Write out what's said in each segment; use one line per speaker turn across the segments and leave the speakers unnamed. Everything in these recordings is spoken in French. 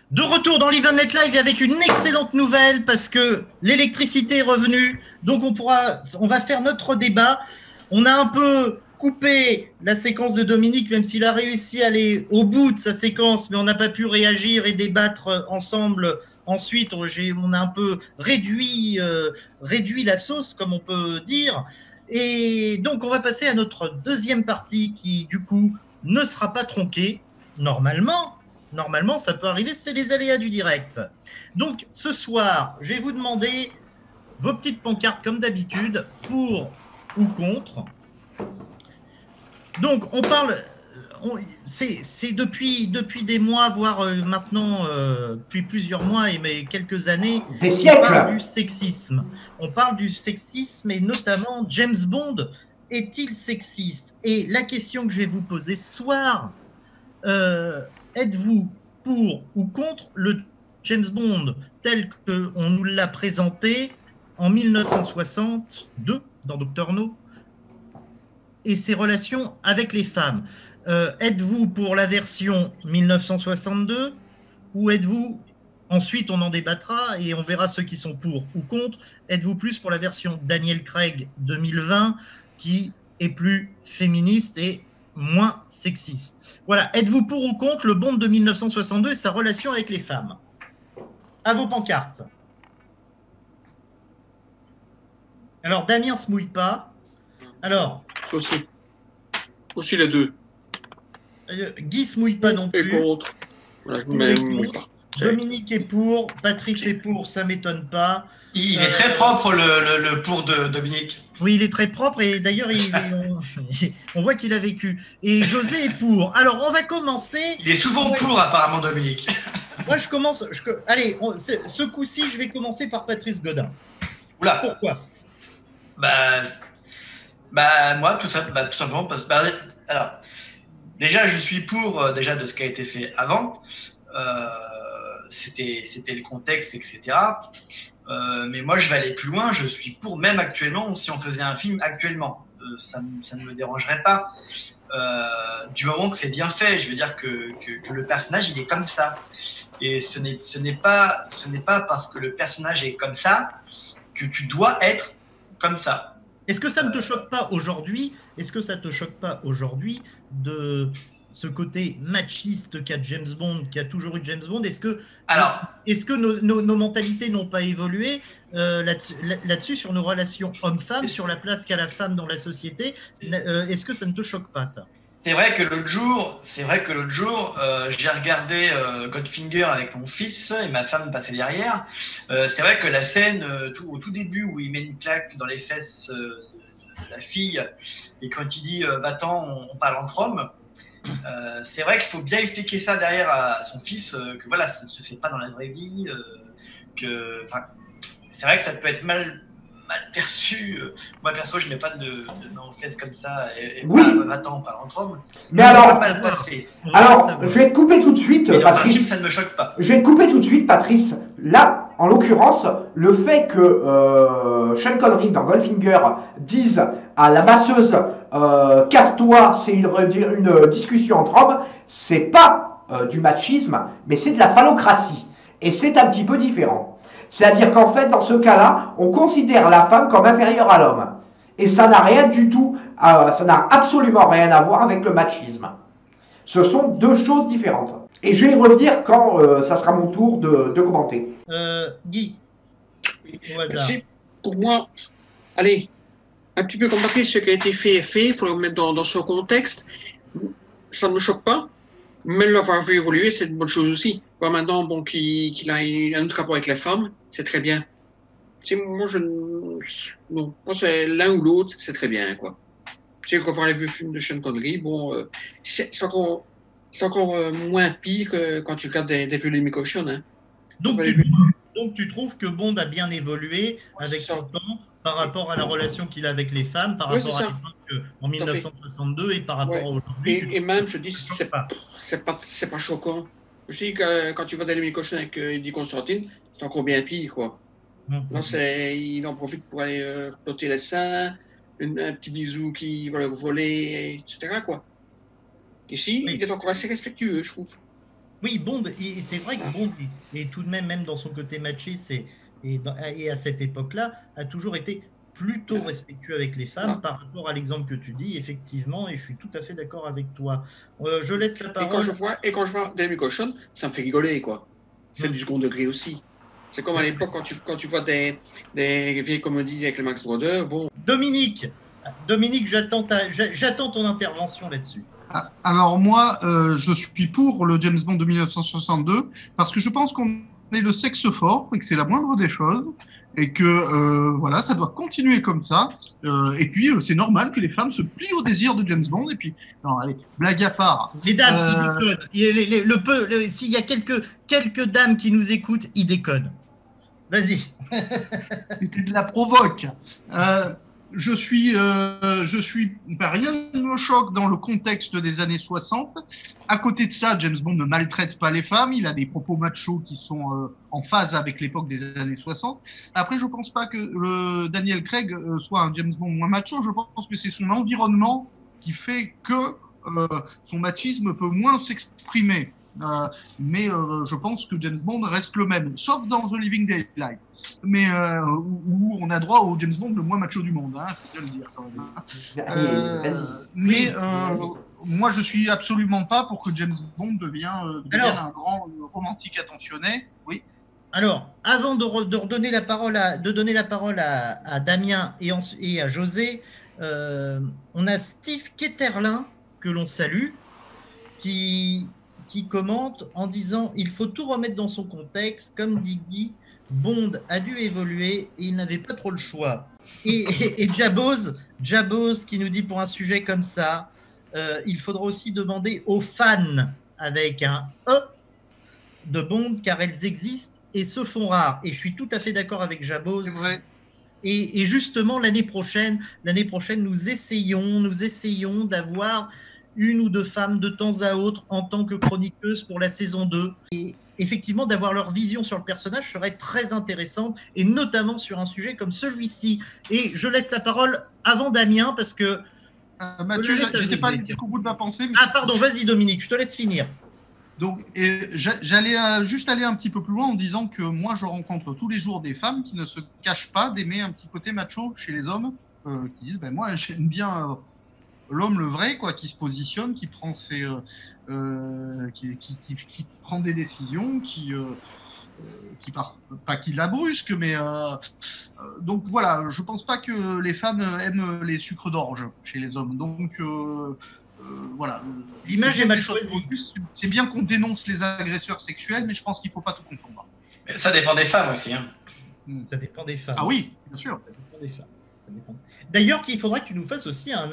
De retour dans l'Event Net Live avec une excellente nouvelle parce que l'électricité est revenue. Donc on va faire notre débat. On a un peu coupé la séquence de Dominique, même s'il a réussi à aller au bout de sa séquence, mais on n'a pas pu réagir et débattre ensemble. Ensuite, on a un peu réduit la sauce, comme on peut dire. Et donc, on va passer à notre deuxième partie qui, du coup, ne sera pas tronquée, normalement. Normalement, ça peut arriver, c'est les aléas du direct. Donc, ce soir, je vais vous demander vos petites pancartes comme d'habitude, pour ou contre. Donc, on parle, c'est depuis des mois, voire maintenant, depuis plusieurs mois et mais quelques années,
Des
on parle du
siècles.
sexisme. On parle du sexisme et notamment James Bond est-il sexiste? Et la question que je vais vous poser ce soir, êtes-vous pour ou contre le James Bond tel qu'on nous l'a présenté en 1962 dans Doctor No et ses relations avec les femmes? Êtes-vous pour la version 1962 ou êtes-vous, ensuite on en débattra et on verra ceux qui sont pour ou contre, êtes-vous plus pour la version Daniel Craig 2020 qui est plus féministe et moins sexiste? Voilà, êtes-vous pour ou contre le Bond de 1962 et sa relation avec les femmes? À vos pancartes. Alors, Damien se mouille pas. Alors.
Aussi. Aussi les deux.
Guy se mouille pas non plus.
Et contre. Voilà, je me mouille pas.
Dominique est pour, Patrice est pour, ça m'étonne pas.
Il est très propre le pour de Dominique.
Oui, il est très propre et d'ailleurs on voit qu'il a vécu. Et José est pour. Alors on va commencer.
Il est souvent pour apparemment Dominique.
Moi je commence. Allez, ce coup-ci je vais commencer par Patrice Godin.
Oula.
Pourquoi?
Moi tout simplement parce que alors déjà je suis pour déjà de ce qui a été fait avant. C'était le contexte, etc. Mais moi, je vais aller plus loin. Je suis pour, même actuellement, si on faisait un film actuellement, ça ne me dérangerait pas. Du moment que c'est bien fait, je veux dire que le personnage, il est comme ça. Et ce n'est pas parce que le personnage est comme ça que tu dois être comme ça.
Est-ce que ça ne te choque pas aujourd'hui? Est-ce que ça te choque pas aujourd'hui de ce côté machiste qu'a James Bond, qui a toujours eu James Bond? Est-ce que nos mentalités n'ont pas évolué là-dessus, sur nos relations hommes-femmes, sur la place qu'a la femme dans la société? Est-ce que ça ne te choque pas, ça?
C'est vrai que l'autre jour, j'ai regardé Goldfinger avec mon fils et ma femme passait derrière. C'est vrai que la scène au tout début où il met une claque dans les fesses de la fille et quand il dit va-t'en, on parle entre hommes, c'est vrai qu'il faut bien expliquer ça derrière à son fils, que voilà, ça ne se fait pas dans la vraie vie, c'est vrai que ça peut être mal perçu. Moi perso, je mets pas de main aux fesses comme ça et
oui.
Va-t'en, on parle entre hommes.
Mais alors,
mal passé.
Alors, je vais te couper tout de suite,
mais
Patrice.
Dans un film, ça ne me choque pas.
Je vais te couper tout de suite, Patrice. Là, en l'occurrence, le fait que Sean Connery dans Goldfinger dise à la masseuse casse-toi, c'est une discussion entre hommes, c'est pas du machisme, mais c'est de la phallocratie. Et c'est un petit peu différent. C'est-à-dire qu'en fait, dans ce cas-là, on considère la femme comme inférieure à l'homme. Et ça n'a rien du tout, ça n'a absolument rien à voir avec le machisme. Ce sont deux choses différentes. Et je vais y revenir quand ça sera mon tour de commenter.
Guy, au hasard.
Merci. Pour moi, allez, un petit peu comme Patrice, ce qui a été fait est fait, il faut le remettre dans son contexte. Ça ne me choque pas. Même l'avoir vu évoluer, c'est une bonne chose aussi. Bon, maintenant, bon, qu'il a un autre rapport avec la femme, c'est très bien. Moi, c'est l'un ou l'autre, c'est très bien, quoi. Quand on a vu le film de Sean Connery, bon, c'est encore moins pire que quand tu regardes des vieux Lemmy Cochon, hein.
Donc tu trouves que Bond a bien évolué avec son temps par rapport à la relation qu'il a avec les femmes, par rapport à l'époque en 1962 et par rapport à aujourd'hui.
Et même, je dis, c'est pas choquant. Je dis que quand tu vas dans Lemmy Cochon avec Eddie Constantine, c'est encore bien pire, quoi. Là, il en profite pour aller plotter les seins, un petit bisou qui va le voler, etc., quoi. Ici, il est encore assez respectueux, je trouve.
Oui, Bond, et c'est vrai que Bond est tout de même dans son côté machiste et à cette époque-là, a toujours été plutôt respectueux avec les femmes
Voilà.
par rapport à l'exemple que tu dis, effectivement, et je suis tout à fait d'accord avec toi. Je laisse la
Et quand je
parole.
vois David Cochon, ça me fait rigoler, quoi. C'est du second degré aussi. C'est comme à l'époque quand tu vois des vieilles comédies avec le Max Brother, bon.
Dominique, j'attends ton intervention là-dessus.
Alors moi, je suis pour le James Bond de 1962 parce que je pense qu'on est le sexe fort et que c'est la moindre des choses et que voilà, ça doit continuer comme ça. Et puis c'est normal que les femmes se plient au désir de James Bond. Et puis, non, allez, blague à part.
Mesdames, ils déconnent. S'il y a quelques dames qui nous écoutent, ils déconnent. Vas-y.
C'était de la provoque. Je suis, rien ne me choque dans le contexte des années 60. À côté de ça, James Bond ne maltraite pas les femmes. Il a des propos machos qui sont en phase avec l'époque des années 60. Après, je pense pas que Daniel Craig soit un James Bond moins macho. Je pense que c'est son environnement qui fait que son machisme peut moins s'exprimer. Mais je pense que James Bond reste le même, sauf dans The Living Daylights, mais où on a droit au James Bond le moins macho du monde, hein, faut bien le dire quand même. Mais moi, je suis absolument pas pour que James Bond devienne un grand romantique attentionné. Oui.
Alors, avant de donner la parole à Damien et à José, on a Steve Ketterlin que l'on salue, qui commente en disant « Il faut tout remettre dans son contexte. Comme dit Guy, Bond a dû évoluer et il n'avait pas trop le choix. » Et Jaboz qui nous dit pour un sujet comme ça, il faudra aussi demander aux fans avec un « E » de Bond, car elles existent et se font rares. Et je suis tout à fait d'accord avec Jaboz.
C'est vrai.
Et justement, l'année prochaine, nous essayons d'avoir une ou deux femmes de temps à autre en tant que chroniqueuses pour la saison 2. Et effectivement, d'avoir leur vision sur le personnage serait très intéressante, et notamment sur un sujet comme celui-ci. Et je laisse la parole avant Damien, parce que...
Mathieu, je n'étais pas allé jusqu'au bout de ma pensée. Mais...
Ah pardon, vas-y Dominique, je te laisse finir.
Donc, j'allais juste aller un petit peu plus loin en disant que moi, je rencontre tous les jours des femmes qui ne se cachent pas d'aimer un petit côté macho chez les hommes, qui disent, ben moi, j'aime bien... l'homme le vrai, quoi, qui se positionne, qui prend qui prend des décisions, pas qui la brusque, mais donc voilà, je pense pas que les femmes aiment les sucres d'orge chez les hommes. Donc voilà.
L'image est mal choisie.
C'est bien qu'on dénonce les agresseurs sexuels, mais je pense qu'il faut pas tout confondre.
Mais ça dépend des femmes aussi. Hein.
Ça dépend des femmes.
Ah oui, bien sûr.
Ça dépend des femmes. D'ailleurs, il faudrait que tu nous fasses aussi un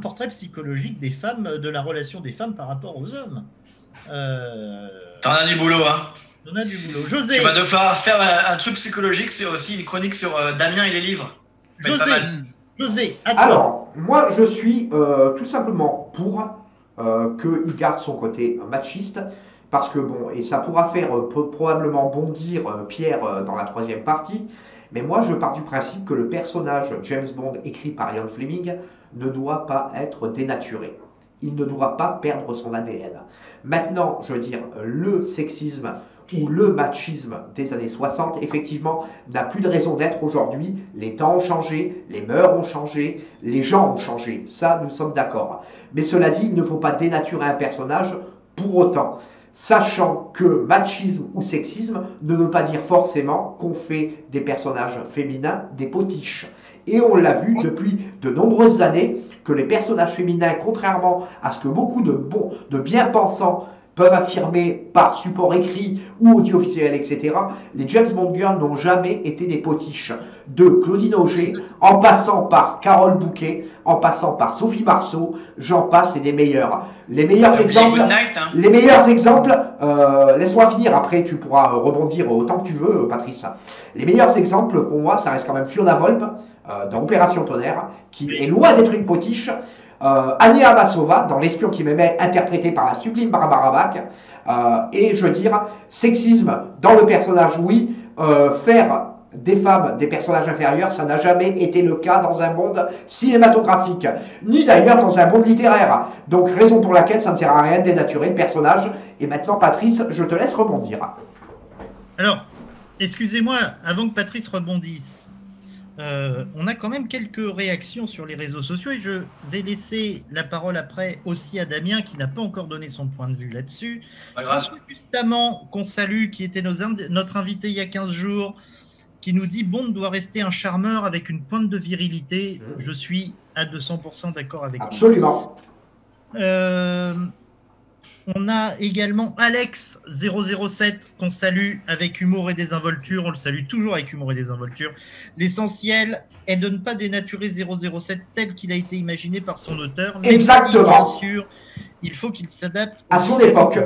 portrait psychologique des femmes, de la relation des femmes par rapport aux hommes.
T'en as du boulot, hein.
T'en as du boulot. José.
Tu vas devoir faire un truc psychologique, sur aussi une chronique sur Damien et les livres.
José,
alors, moi, je suis tout simplement pour qu'il garde son côté machiste. Parce que bon, et ça pourra faire probablement bondir Pierre dans la troisième partie. Mais moi, je pars du principe que le personnage James Bond écrit par Ian Fleming ne doit pas être dénaturé. Il ne doit pas perdre son ADN. Maintenant, je veux dire, le sexisme ou le machisme des années 60, effectivement, n'a plus de raison d'être aujourd'hui. Les temps ont changé, les mœurs ont changé, les gens ont changé. Ça, nous sommes d'accord. Mais cela dit, il ne faut pas dénaturer un personnage pour autant. Sachant que machisme ou sexisme ne veut pas dire forcément qu'on fait des personnages féminins des potiches. Et on l'a vu depuis de nombreuses années que les personnages féminins, contrairement à ce que beaucoup de bien-pensants peuvent affirmer par support écrit ou audiovisuel, etc., les James Bond Girls n'ont jamais été des potiches. De Claudine Auger, en passant par Carole Bouquet, en passant par Sophie Marceau, j'en passe et des meilleurs. Les meilleurs exemples, laisse-moi finir, après tu pourras rebondir autant que tu veux, Patrice. Les meilleurs exemples, pour moi, ça reste quand même Fiona Volpe, dans Opération Tonnerre, qui est loin d'être une potiche. Ania Amasova, dans L'espion qui m'aimait, interprétée par la sublime Barbara Bach. Et je veux dire, sexisme dans le personnage, oui. Faire des femmes, des personnages inférieurs, ça n'a jamais été le cas dans un monde cinématographique, ni d'ailleurs dans un monde littéraire. Donc raison pour laquelle ça ne sert à rien de dénaturer le personnage. Et maintenant Patrice, je te laisse rebondir.
Alors, excusez-moi, avant que Patrice rebondisse, on a quand même quelques réactions sur les réseaux sociaux et je vais laisser la parole après aussi à Damien qui n'a pas encore donné son point de vue là-dessus. François Justamment, qu'on salue, qui était notre invité il y a 15 jours, qui nous dit « Bond doit rester un charmeur avec une pointe de virilité ». Je suis à 200% d'accord avec lui.
Absolument.
On a également Alex007 qu'on salue avec humour et désinvolture. On le salue toujours avec humour et désinvolture. L'essentiel est de ne pas dénaturer 007 tel qu'il a été imaginé par son auteur.
Exactement.
Si, bien sûr, il faut qu'il s'adapte
à son époque.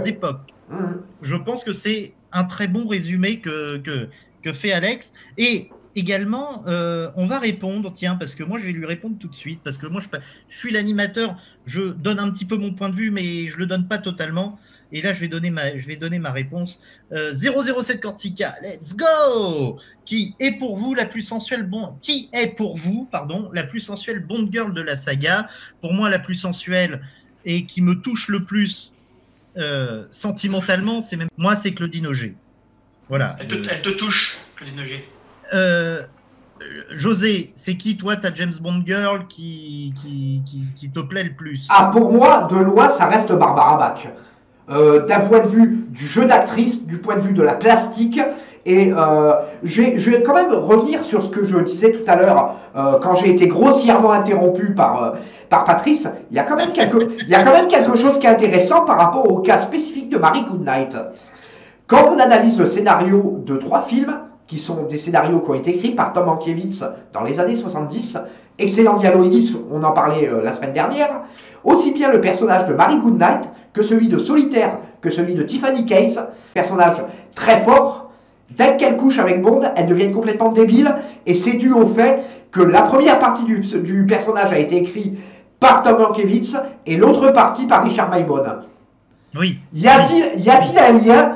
Je pense que c'est un très bon résumé que fait Alex. Et également, on va répondre, tiens, parce que moi, je vais lui répondre tout de suite, parce que moi, je suis l'animateur, je donne un petit peu mon point de vue, mais je ne le donne pas totalement. Et là, je vais donner ma réponse. 007 Corsica, let's go! Qui est pour vous la plus sensuelle Bond girl de la saga? Pour moi, la plus sensuelle et qui me touche le plus sentimentalement, c'est Claudine Auger. Voilà.
Elle te touche, Claudine Auger.
José, c'est qui toi ta James Bond girl qui te plaît le plus?
Ah, pour moi, de loin, ça reste Barbara Bach. D'un point de vue du jeu d'actrice, du point de vue de la plastique, et je vais quand même revenir sur ce que je disais tout à l'heure quand j'ai été grossièrement interrompu par Patrice. Il y a quand même quelque chose qui est intéressant par rapport au cas spécifique de Mary Goodnight. Quand on analyse le scénario de 3 films, qui sont des scénarios qui ont été écrits par Tom Mankiewicz dans les années 70. Excellent dialoguiste, on en parlait la semaine dernière. Aussi bien le personnage de Mary Goodnight que celui de Solitaire, que celui de Tiffany Case. Personnage très fort. Dès qu'elle couche avec Bond, elles deviennent complètement débiles. Et c'est dû au fait que la première partie du personnage a été écrite par Tom Mankiewicz et l'autre partie par Richard Maybon.
Oui.
Y a-t-il un lien?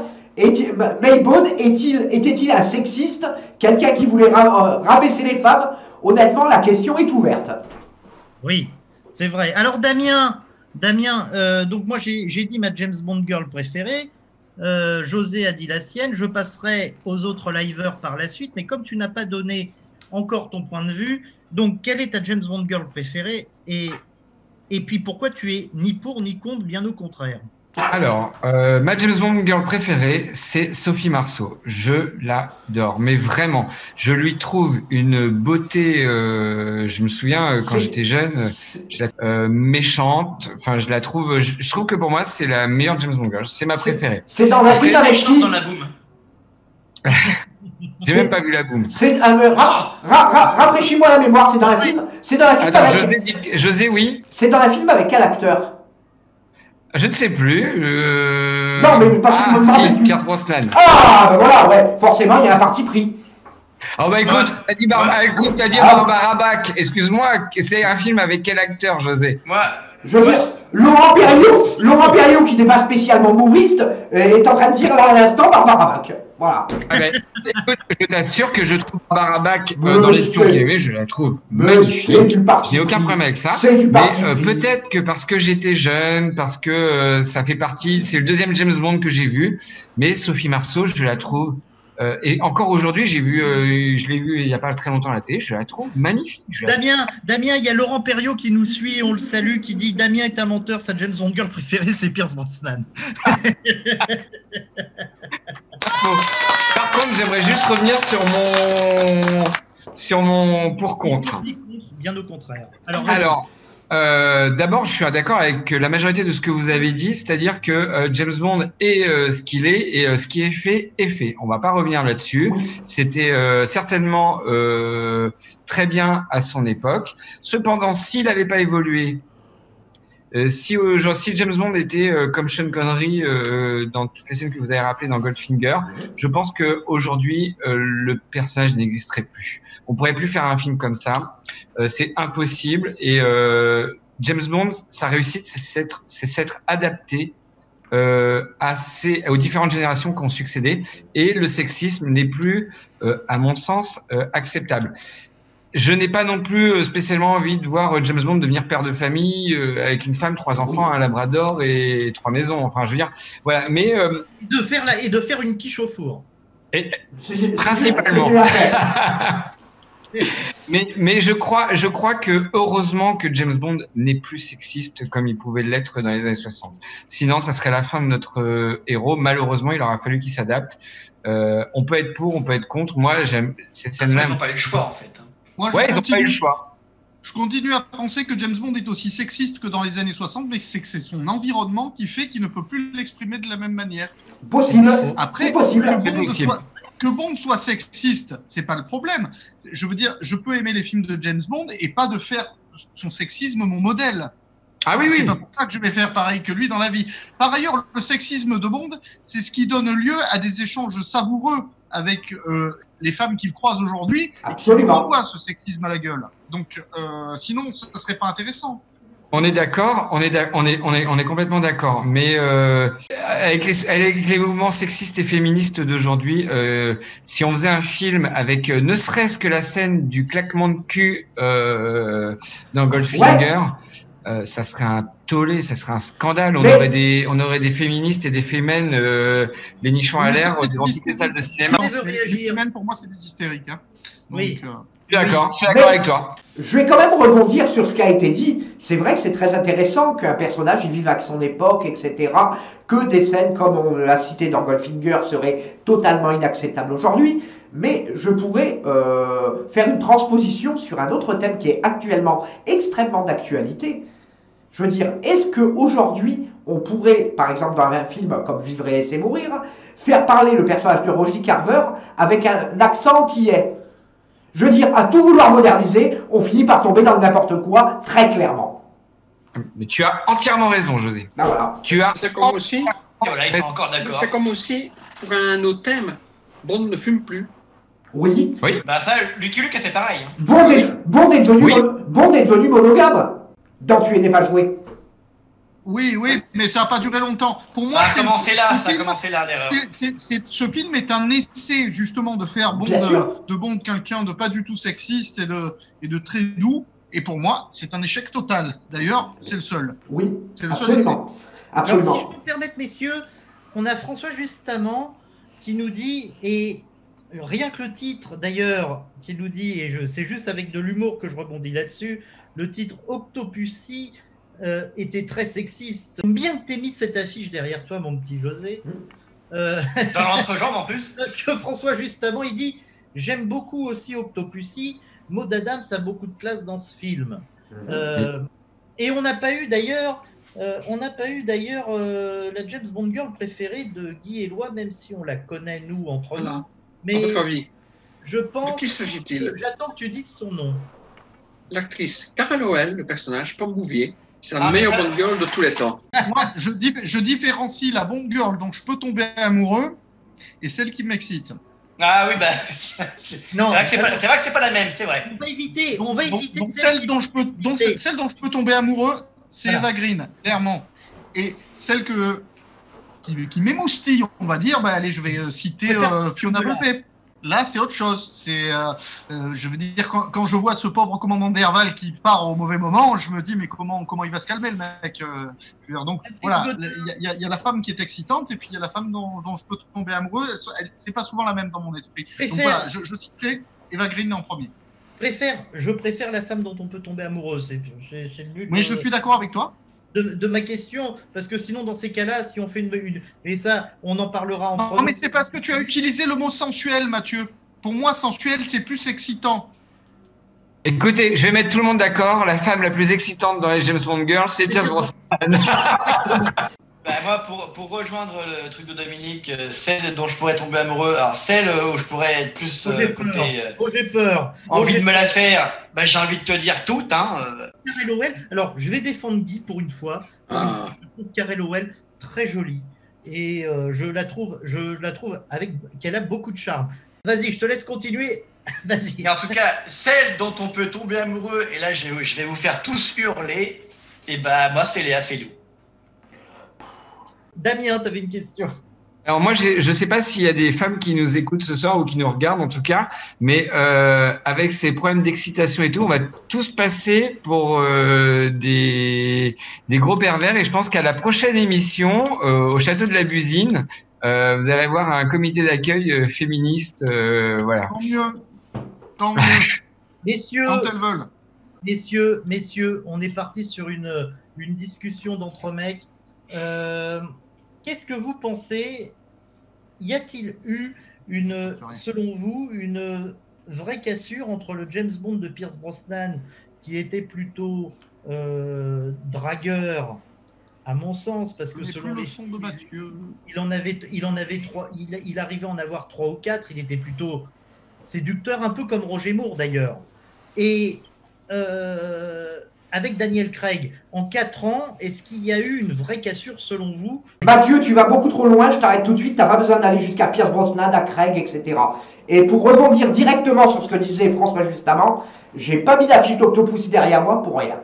Maybon était-il un sexiste? Quelqu'un qui voulait rabaisser les femmes? Honnêtement, la question est ouverte.
Oui, c'est vrai. Alors Damien, donc moi j'ai dit ma James Bond girl préférée. José a dit la sienne. Je passerai aux autres liveurs par la suite. Mais comme tu n'as pas donné encore ton point de vue, donc quelle est ta James Bond girl préférée et puis pourquoi tu es ni pour ni contre, bien au contraire?
Alors, ma James Bond girl préférée, c'est Sophie Marceau. Je l'adore, mais vraiment, je lui trouve une beauté. Je me souviens quand j'étais jeune, méchante. Enfin, je la trouve. Je trouve que pour moi, c'est la meilleure James Bond girl. C'est ma préférée.
C'est dans la film avec qui?
Dans la boum.
J'ai même pas vu la boum.
Rafraîchis-moi la mémoire. C'est dans la film. C'est dans la film.
Attends,
avec...
José, oui.
C'est dans la film avec quel acteur?
Je ne sais plus.
Non, mais parce que
si, Pierce Brosnan.
Ah, ben voilà, ouais. Forcément, il y a un parti pris.
Oh bah écoute, t'as dit Barbara Bach. Excuse-moi, c'est un film avec quel acteur, José?
Laurent Perriot, qui n'est pas spécialement mouriste, est en train de dire là à l'instant Barbara Bach. Voilà.
Ah ben, écoute, je t'assure que je trouve Barbara Bach dans l'édition qu'il y avait, je la trouve magnifique. Je n'ai aucun problème avec ça. Mais peut-être que parce que j'étais jeune, parce que ça fait partie, c'est le deuxième James Bond que j'ai vu, mais Sophie Marceau, je la trouve. Et encore aujourd'hui, je l'ai vu il n'y a pas très longtemps à la télé, je la trouve magnifique.
Damien, il y a Laurent Perriot qui nous suit, on le salue, qui dit Damien est un menteur, sa James Bond girl préférée, c'est Pierce Brosnan.
Par contre, j'aimerais juste revenir sur mon pour-contre.
Bien au contraire.
Alors d'abord, je suis d'accord avec la majorité de ce que vous avez dit, c'est-à-dire que James Bond est ce qu'il est et ce qui est fait est fait. On va pas revenir là-dessus. C'était certainement très bien à son époque. Cependant, s'il n'avait pas évolué, si James Bond était comme Sean Connery dans toutes les scènes que vous avez rappelées dans Goldfinger, je pense que aujourd'hui le personnage n'existerait plus. On pourrait plus faire un film comme ça. C'est impossible. Et James Bond, sa réussite, c'est s'être adapté aux différentes générations qui ont succédé, et le sexisme n'est plus, à mon sens, acceptable. Je n'ai pas non plus spécialement envie de voir James Bond devenir père de famille avec une femme, 3 enfants, un labrador et 3 maisons. Enfin, je veux dire, voilà. Mais
et de faire une quiche au four.
Principalement. mais je crois que heureusement que James Bond n'est plus sexiste comme il pouvait l'être dans les années 60. Sinon, ça serait la fin de notre héros. Malheureusement, il aura fallu qu'il s'adapte. On peut être pour, on peut être contre. Moi, j'aime cette scène-là.
Ils n'ont pas eu le choix, en fait.
Moi,
ils n'ont pas eu le choix.
Je continue à penser que James Bond est aussi sexiste que dans les années 60, mais c'est que c'est son environnement qui fait qu'il ne peut plus l'exprimer de la même manière.
Possible.
Après,
c'est possible.
Que Bond soit sexiste, c'est pas le problème. Je veux dire, je peux aimer les films de James Bond et pas de faire son sexisme mon modèle.
Ah oui,
c'est pas pour ça que je vais faire pareil que lui dans la vie. Par ailleurs, le sexisme de Bond, c'est ce qui donne lieu à des échanges savoureux avec les femmes qu'il croise aujourd'hui.
Absolument.
Et qui envoient ce sexisme à la gueule. Donc, sinon, ça serait pas intéressant.
On est d'accord, on est complètement d'accord. Mais avec les mouvements sexistes et féministes d'aujourd'hui, si on faisait un film avec ne serait-ce que la scène du claquement de cul dans Goldfinger, ça serait un tollé, ça serait un scandale. On aurait des féministes et des fémènes, les nichons à l'air, dans toutes les salles de cinéma.
Les fémènes, pour moi, c'est des hystériques. Hein. Donc,
oui.
D'accord, je suis d'accord avec toi.
Je vais quand même rebondir sur ce qui a été dit. C'est vrai que c'est très intéressant qu'un personnage vive avec son époque, etc. Que des scènes comme on l'a cité dans Goldfinger seraient totalement inacceptables aujourd'hui. Mais je pourrais faire une transposition sur un autre thème qui est actuellement extrêmement d'actualité. Je veux dire, est-ce qu'aujourd'hui, on pourrait, par exemple dans un film comme Vivre et laisser mourir, faire parler le personnage de Roger Carver avec un accent antillais? Je veux dire, à tout vouloir moderniser, on finit par tomber dans le n'importe quoi, très clairement.
Mais tu as entièrement raison, José.
Ben voilà.
C'est comme aussi.
Et voilà, ils sont encore d'accord.
C'est comme aussi, pour un autre thème, Bond ne fume plus.
Oui.
Bah ça, Lucky Luke a fait pareil. Hein.
Bond est devenu monogame. Dans Tuer n'est pas joué.
Oui, mais ça n'a pas duré longtemps. Pour moi,
ça a commencé là, l'erreur.
Ce film est un essai, justement, de faire de Bond quelqu'un de pas du tout sexiste et de très doux. Et pour moi, c'est un échec total. D'ailleurs, c'est le seul.
Oui,
c'est le
absolument.
Alors, si je peux me permettre, messieurs, on a François justement qui nous dit, et rien que le titre, d'ailleurs, qui nous dit, et c'est juste avec de l'humour que je rebondis là-dessus, le titre Octopussy était très sexiste. Bien que t'aies mis cette affiche derrière toi, mon petit José.
Dans l'entrejambe en plus.
Parce que François, justement, il dit « J'aime beaucoup aussi Octopussy. Maud Adams a beaucoup de classe dans ce film. Et on n'a pas eu d'ailleurs la James Bond girl préférée de Guy Éloi, même si on la connaît, nous, entre nous. Mais
à votre avis,
je pense...
De qui s'agit-il?
J'attends que tu dises son nom.
L'actrice Cara Lowell, le personnage Pam Bouvier, c'est la meilleure Bond girl de tous les temps.
Moi, je différencie la Bond girl dont je peux tomber amoureux et celle qui m'excite.
Ah oui, c'est vrai que c'est pas la même, c'est vrai.
On va éviter.
Celle dont je peux tomber amoureux, c'est Eva Green, clairement. Et celle qui m'émoustille, on va dire, allez, je vais citer Fiona Volpe. Là, c'est autre chose. C'est, je veux dire, quand je vois ce pauvre commandant Derval qui part au mauvais moment, je me dis, mais comment il va se calmer, le mec donc, voilà, il y a la femme qui est excitante et puis il y a la femme dont je peux tomber amoureux. C'est pas souvent la même dans mon esprit. Donc voilà, je citerai Eva Green en premier.
Je préfère la femme dont on peut tomber amoureux. C'est le but.
Mais je suis d'accord avec toi.
De ma question, parce que sinon dans ces cas-là, si on fait une et ça, on en parlera entre nous.
Non, mais c'est parce que tu as utilisé le mot sensuel, Mathieu. Pour moi, sensuel, c'est plus excitant.
Écoutez, je vais mettre tout le monde d'accord. La femme la plus excitante dans les James Bond Girls, c'est Pierce Brosnan.
Moi, pour rejoindre le truc de Dominique, celle dont je pourrais tomber amoureux, alors celle où je pourrais être plus
j'ai peur.
Envie de me la faire, j'ai envie de te dire toute.
Cara Lowell, alors je vais défendre Guy pour une fois. Je trouve Cara Lowell très jolie et je la trouve qu'elle a beaucoup de charme. Vas-y, je te laisse continuer. Vas-y.
Mais en tout cas, celle dont on peut tomber amoureux, et là je vais vous faire tous hurler, et moi c'est Léa Seydoux.
Damien, tu avais une question.
Alors moi, je ne sais pas s'il y a des femmes qui nous écoutent ce soir ou qui nous regardent en tout cas, mais avec ces problèmes d'excitation et tout, on va tous passer pour des gros pervers. Et je pense qu'à la prochaine émission, au Château de la Busine, vous allez avoir un comité d'accueil féministe. Voilà.
Tant mieux. Tant mieux.
Messieurs,
Quand elles veulent.
messieurs, on est parti sur une discussion d'entre mecs. Qu'est-ce que vous pensez? Y a-t-il eu, selon vous, une vraie cassure entre le James Bond de Pierce Brosnan, qui était plutôt dragueur, à mon sens, parce que selon les
sons de Mathieu,
il arrivait à en avoir 3 ou 4, il était plutôt séducteur, un peu comme Roger Moore d'ailleurs. Et avec Daniel Craig, en 4 ans, est-ce qu'il y a eu une vraie cassure selon vous?
Mathieu, tu vas beaucoup trop loin, je t'arrête tout de suite, t'as pas besoin d'aller jusqu'à Pierce Brosnan, à Craig, etc. Et pour rebondir directement sur ce que disait François juste avant, j'ai pas mis d'affiche d'Octopussy derrière moi pour rien.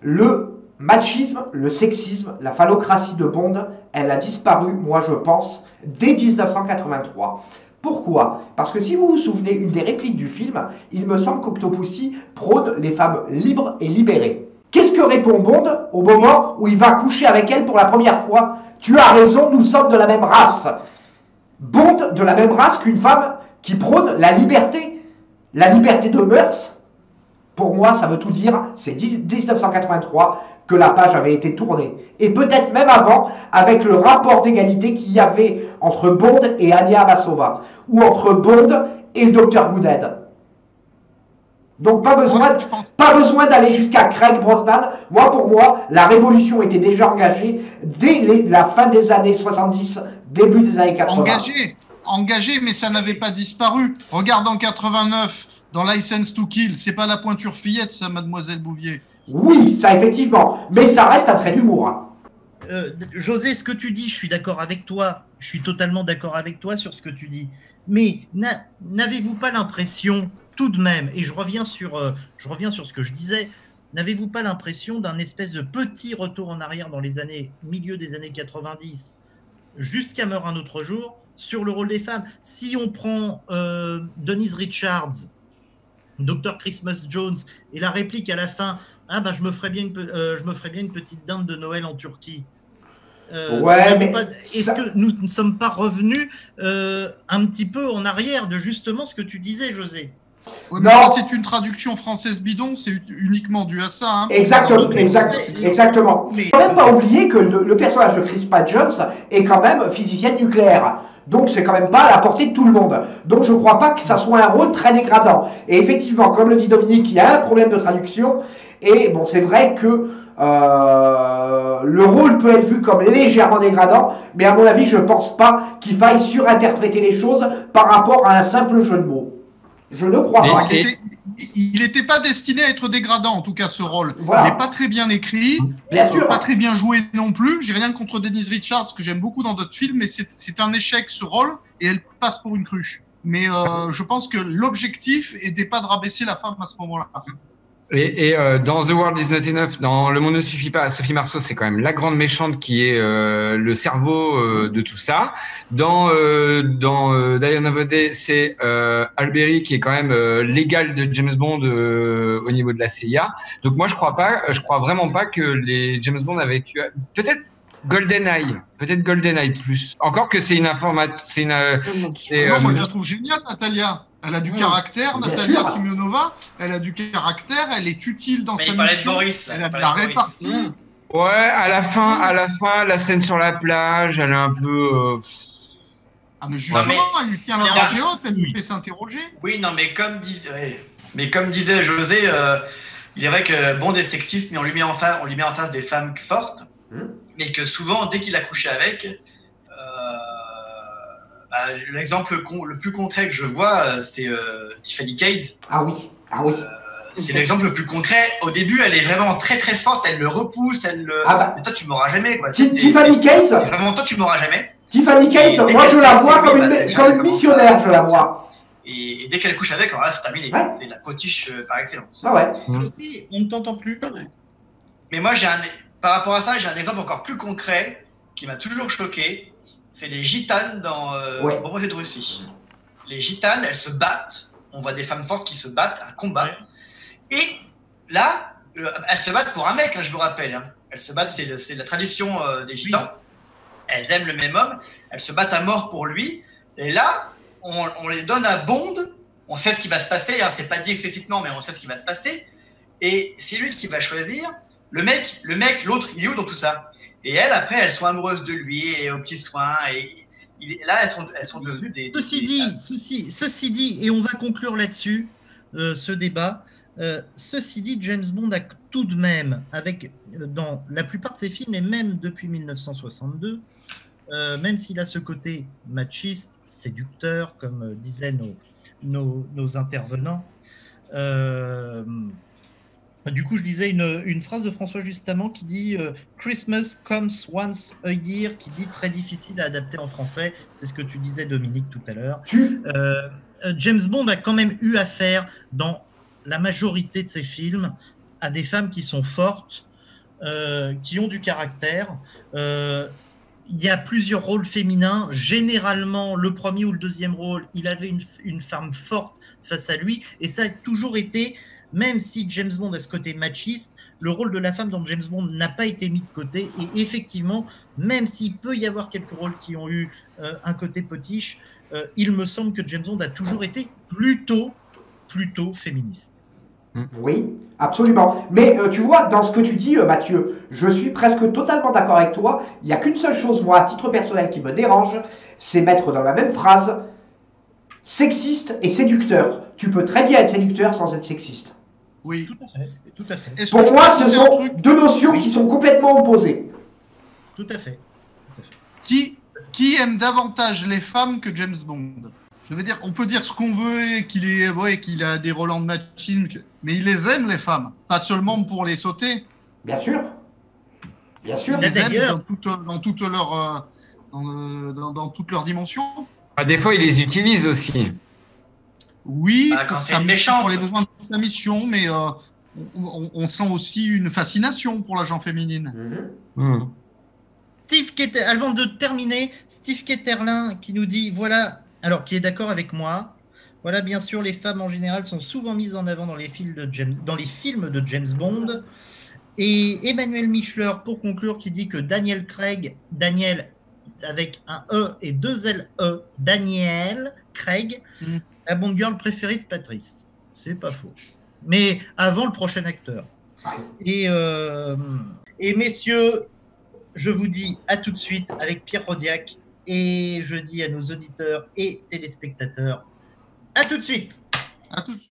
Le machisme, le sexisme, la phallocratie de Bond, elle a disparu, moi je pense, dès 1983. Pourquoi? Parce que si vous vous souvenez, une des répliques du film, il me semble qu'Octopussy prône les femmes libres et libérées. Qu'est-ce que répond Bond au moment où il va coucher avec elle pour la première fois? Tu as raison, nous sommes de la même race. Bond de la même race qu'une femme qui prône la liberté de mœurs. Pour moi, ça veut tout dire, c'est 1983 que la page avait été tournée. Et peut-être même avant, avec le rapport d'égalité qu'il y avait entre Bond et Anya Amasova, ou entre Bond et le Dr Goodhead. Donc pas besoin d'aller jusqu'à Craig Brosnan. Pour moi, la révolution était déjà engagée dès la fin des années 70, début des années 80.
Engagé, mais ça n'avait pas disparu. Regarde en 89, dans License to Kill, c'est pas la pointure fillette, ça, mademoiselle Bouvier.
Oui, ça effectivement, mais ça reste un trait d'humour. Hein.
José, ce que tu dis, je suis d'accord avec toi. Je suis totalement d'accord avec toi sur ce que tu dis. Mais n'avez-vous pas l'impression, tout de même, et je reviens sur ce que je disais, n'avez-vous pas l'impression d'un espèce de petit retour en arrière dans les milieu des années 90, jusqu'à Meurt un autre jour, sur le rôle des femmes? Si on prend Denise Richards, Dr. Christmas Jones, et la réplique à la fin, je me ferais bien une petite dinde de Noël en Turquie. Est-ce que nous ne sommes pas revenus un petit peu en arrière de justement ce que tu disais, José?
Oui, mais ça, c'est une traduction française bidon, c'est uniquement dû à ça. Hein.
Exactement. Il ne faut même pas oublier que le personnage de Christmas Jones est quand même physicienne nucléaire. Donc, c'est quand même pas à la portée de tout le monde. Donc, je ne crois pas que ça soit un rôle très dégradant. Et effectivement, comme le dit Dominique, il y a un problème de traduction. Et bon, c'est vrai que le rôle peut être vu comme légèrement dégradant, mais à mon avis, je ne pense pas qu'il faille surinterpréter les choses par rapport à un simple jeu de mots. Je ne crois pas.
Il n'était pas destiné à être dégradant, en tout cas, ce rôle.
Voilà.
Il n'est pas très bien écrit,
bien sûr.
Pas très bien joué non plus. J'ai rien contre Denise Richards, que j'aime beaucoup dans d'autres films, mais c'est un échec, ce rôle, et elle passe pour une cruche. Mais je pense que l'objectif n'était pas de rabaisser la femme à ce moment-là.
Et dans The World Is Not Enough, dans Le Monde ne suffit pas, Sophie Marceau, c'est quand même la grande méchante qui est le cerveau de tout ça. Dans Die Another Day, c'est Alberi qui est quand même l'égal de James Bond au niveau de la CIA. Donc moi, je crois vraiment pas que les James Bond avaient pu... Peut-être GoldenEye plus. Encore que c'est une information.
Moi, je la trouve géniale, Natalia. Elle a du caractère, Natalia Simonova. Elle a du caractère, elle est utile dans sa mission.
Boris,
elle a de la répartie.
Ouais, à la fin, la scène sur la plage, elle est un peu.
Mais justement, elle lui tient la dragée haute, elle lui fait s'interroger.
Oui, non, mais comme disait José, il est vrai que Bond est sexiste, mais on lui met en face des femmes fortes, mais que souvent, dès qu'il a couché avec. L'exemple le plus concret que je vois, c'est Tiffany Case.
Ah oui.
C'est l'exemple le plus concret. Au début, elle est vraiment très très forte, elle le repousse, mais toi tu m'auras jamais. Quoi.
Tiffany Case.
C'est vraiment toi tu m'auras jamais.
Tiffany Case, moi je la vois comme une missionnaire, je la vois.
Et dès qu'elle couche avec, alors là c'est terminé. Ouais. C'est la potiche par excellence.
Ah ouais.
On ne t'entend plus.
Mais moi par rapport à ça, j'ai un exemple encore plus concret. qui m'a toujours choqué, c'est les gitanes dans
Ouais.
Bombos de Russie. Les gitanes, elles se battent. On voit des femmes fortes qui se battent, un combat. Et là, elles se battent pour un mec, hein, je vous rappelle. Hein. Elles se battent, c'est la tradition des gitans. Elles aiment le même homme. Elles se battent à mort pour lui. Et là, on les donne à Bond. On sait ce qui va se passer. Hein, c'est pas dit explicitement, mais on sait ce qui va se passer. Et c'est lui qui va choisir. Le mec, l'autre, il est où dans tout ça? Et elles, après, elles sont amoureuses de lui et aux petits soins. Et là, elles sont devenues des.
Ceci dit, et on va conclure là-dessus ce débat. Ceci dit, James Bond a tout de même, dans la plupart de ses films, et même depuis 1962, même s'il a ce côté machiste, séducteur, comme disaient nos intervenants. Du coup, je lisais une phrase de François Justamant qui dit Christmas comes once a year, qui dit très difficile à adapter en français. C'est ce que tu disais, Dominique, tout à l'heure. James Bond a quand même eu affaire, dans la majorité de ses films, à des femmes qui sont fortes, qui ont du caractère. Il y a plusieurs rôles féminins. Généralement, le premier ou le deuxième rôle, il avait une femme forte face à lui. Et ça a toujours été, même si James Bond a ce côté machiste, le rôle de la femme dans James Bond n'a pas été mis de côté. Et effectivement, même s'il peut y avoir quelques rôles qui ont eu un côté potiche, il me semble que James Bond a toujours été plutôt féministe.
Oui, absolument. Mais tu vois, dans ce que tu dis, Mathieu, je suis presque totalement d'accord avec toi. Il n'y a qu'une seule chose, moi, à titre personnel, qui me dérange, c'est mettre dans la même phrase sexiste et séducteur. Tu peux très bien être séducteur sans être sexiste.
Oui.
Tout à fait.
Pour moi, ce sont deux notions qui sont complètement opposées.
Tout à fait.
Qui aime davantage les femmes que James Bond? Je veux dire, on peut dire ce qu'on veut, qu'il a des relents de machisme, mais il les aime, les femmes. Pas seulement pour les sauter.
Bien sûr. Bien sûr.
Il les aime dans toutes leurs dimensions.
Ah, des fois, il les utilise aussi.
Oui,
quand c'est méchant,
pour les besoins de sa mission, mais on sent aussi une fascination pour l'agent féminine.
Steve avant de terminer, Steve Ketterlin qui nous dit, voilà, alors qui est d'accord avec moi, voilà, bien sûr, les femmes en général sont souvent mises en avant dans les films de James Bond. Et Emmanuel Michler, pour conclure, qui dit que Daniel avec un E et deux L-E, Daniel Craig, la Bond Girl préférée de Patrice. C'est pas faux. Mais avant le prochain acteur. Et messieurs, je vous dis à tout de suite avec Pierre Rodiac, et je dis à nos auditeurs et téléspectateurs, à tout de suite.
À tout de suite.